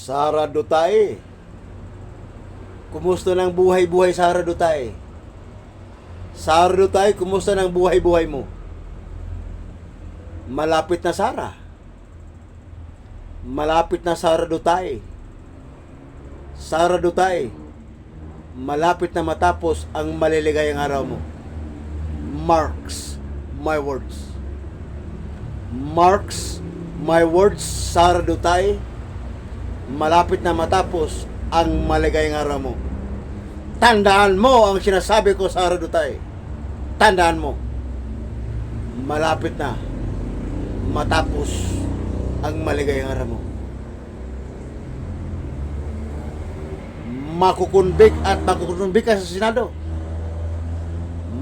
Sara Dutay. Kumusta ng buhay-buhay, Sara Dutay? Sara Dutay, kumusta ng buhay-buhay mo? Malapit na, Sara. Malapit na, Sara Dutay. Sara Dutay, malapit na matapos ang maliligayang araw mo. Marks my words. Marks my words, Sara Dutay. Malapit na matapos ang maligayang araw mo. Tandaan mo ang sinasabi ko, Sara Dutay. Tandaan mo. Malapit na matapos ang maligayang araw mo. Makukunbik at makukunbik ka sa Senado.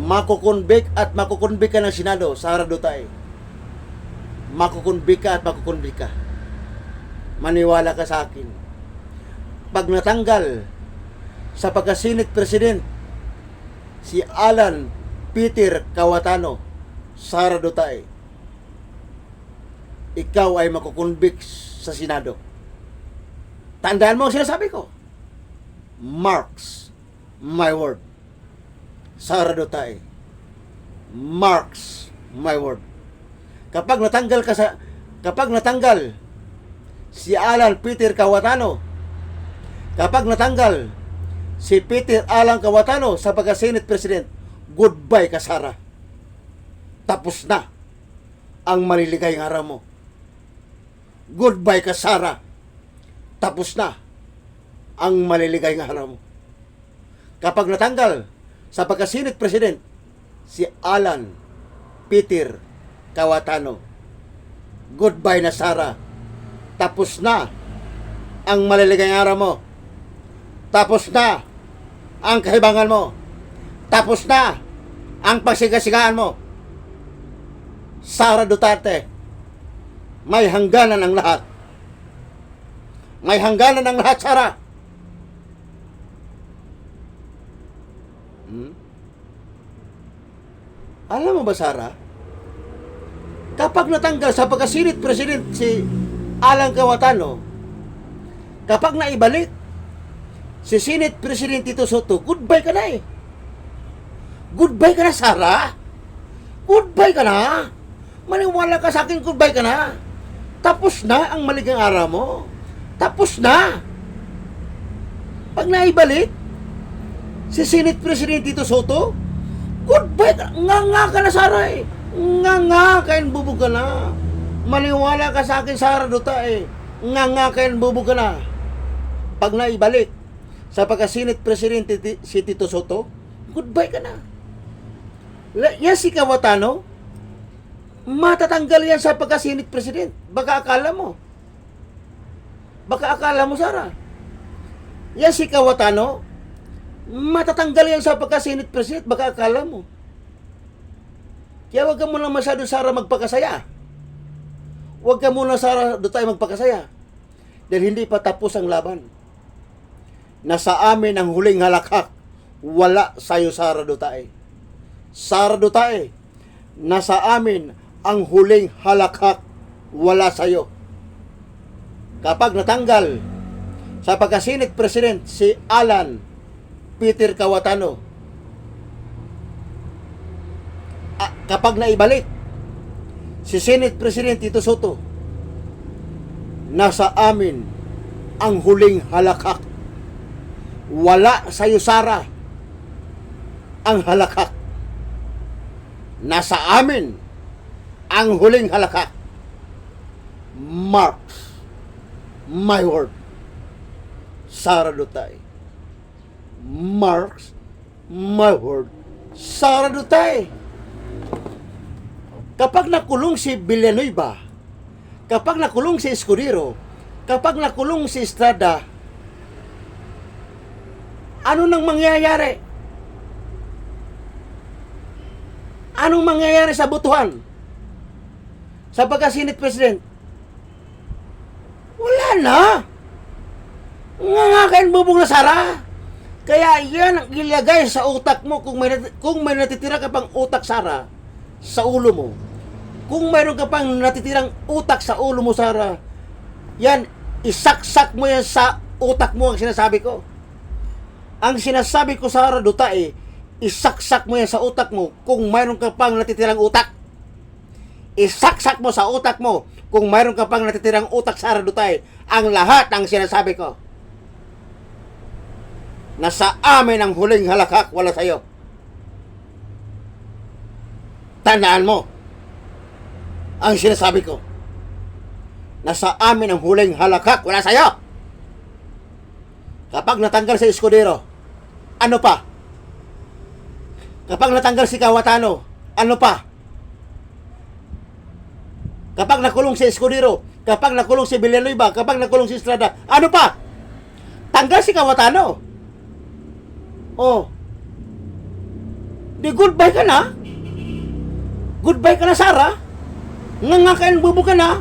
Makukunbik at makukunbik ka ng Senado, Sara Dutay. Makukunbik ka at makukunbik ka. Maniwala ka sa akin. Pag natanggal sa pagka-Senate President si Alan Peter Cayetano, Sara Dutay, ikaw ay makukunbik sa Senado. Tandaan mo ang sinasabi ko. Marks my word, Sara Dutay. Marks my word. Kapag natanggal si Alan Peter Cayetano, kapag natanggal si Peter Alan Cayetano sa pagka-Senate President, goodbye ka, Sara. Tapos na ang maliligayang araw mo. Goodbye ka, Sara. Tapos na ang maliligayang araw mo. Kapag natanggal sa pagka-Senate President si Alan Peter Cayetano, goodbye na, Sara. Tapos na ang maliligayang araw mo. Tapos na ang kahibangan mo. Tapos na ang pagsigasigaan mo. Sara Duterte, may hangganan ang lahat. May hangganan ang lahat, Sara. Alam mo ba, Sara? Kapag natanggal sa pagka-Senate President si Alan Cayetano, kapag naibalik si Senate President Tito Soto, goodbye ka na eh. Goodbye ka na, Sara. Goodbye ka na. Maniwala ka sa akin, goodbye ka na. Tapos na ang maligayang araw mo. Tapos na. Pag naibalik si Senate President Tito Soto, goodbye ka. Nga ka na, Sara eh. Nga kain bubog ka na. Maniwala ka sa akin, Sara Dutay. Nga kain bubog ka na. Pag naibalik sa pagka-Senate President si Tito Soto, goodbye ka na. Yan si Cayetano, matatanggal yan sa pagka-Senate President. Baka akala mo, Sara. Yan si Cayetano, matatanggal yan sa pagka-Senate President. Baka akala mo. Kaya huwag ka muna masyado, Sara, magpakasaya. Huwag ka muna, Sara Dutay, magpakasaya. Dahil hindi pa tapos ang laban. Nasa amin ang huling halakhak. Wala sa'yo, Sara Dutay. Sara Dutay, nasa amin ang huling halakhak. Wala sa'yo. Kapag natanggal sa pagka-Senate President si Alan Peter Cayetano, kapag naibalik si Senate President Tito Soto, nasa amin ang huling halakhak. Wala sa'yo, Sara, ang halakhak. Nasa amin ang huling halakhak. Marks my word, Sara Dutay. Marks my word, Sara Dutay. Kapag nakulong si Villanueva, kapag nakulong si Escudero, kapag nakulong si Estrada, ano nang mangyayari? Anong mangyayari sa botohan? Sa pagka-Senate President? Wala na. Ngangakain bubong na, Sara. Kaya yan ang ilagay sa utak mo kung may natitira ka pang utak, Sara, sa ulo mo. Kung mayroon ka pang natitirang utak sa ulo mo, Sara, yan, isaksak mo yan sa utak mo ang sinasabi ko. Ang sinasabi ko, Sara Dutae, isaksak mo yan sa utak mo kung mayroon ka pang natitirang utak. Isaksak mo sa utak mo kung mayroon ka pang natitirang utak, Sara Dutae, ang lahat ng sinasabi ko. Nasa amin ang huling halakak, wala sa'yo. Tandaan mo ang sinasabi ko. Nasa amin ang huling halakak, wala sa'yo. Kapag natanggal si Escudero, ano pa? Kapag natanggal si Cayetano, ano pa? Kapag nakulong si Escudero, kapag nakulong si Villanueva, kapag nakulong si Estrada, ano pa? Tanggal si Cayetano. Oh. Di goodbye ka na? Goodbye ka na, Sara? Ngangakain bubo ka na?